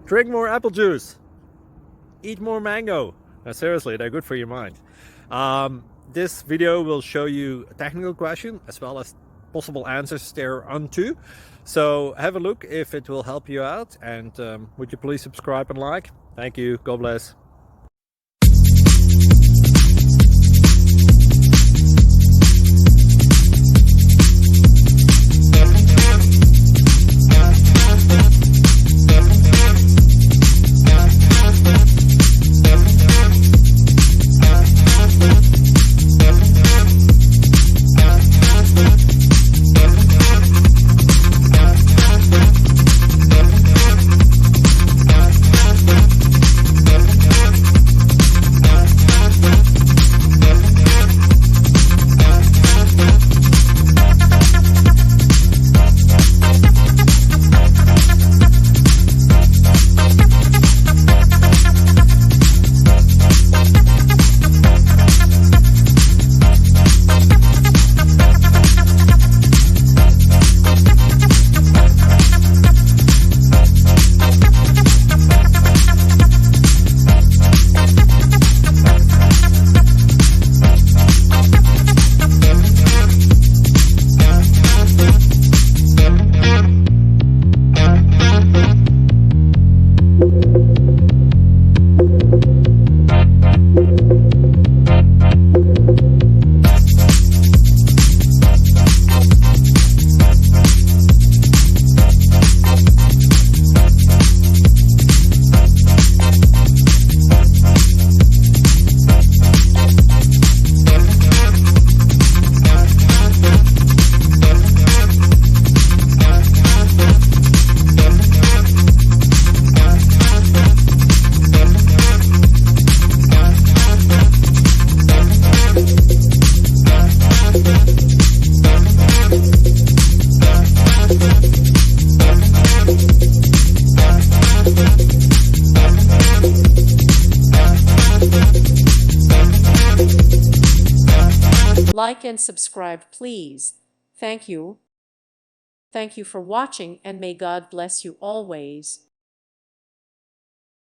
Drink more apple juice. Eat more mango. Seriously, they're good for your mind. This video will show you a technical question as well as possible answers thereunto. So have a look if it will help you out, and would you please subscribe and like? Thank you. God bless. Like and subscribe, please. Thank you. Thank you for watching, and may God bless you always.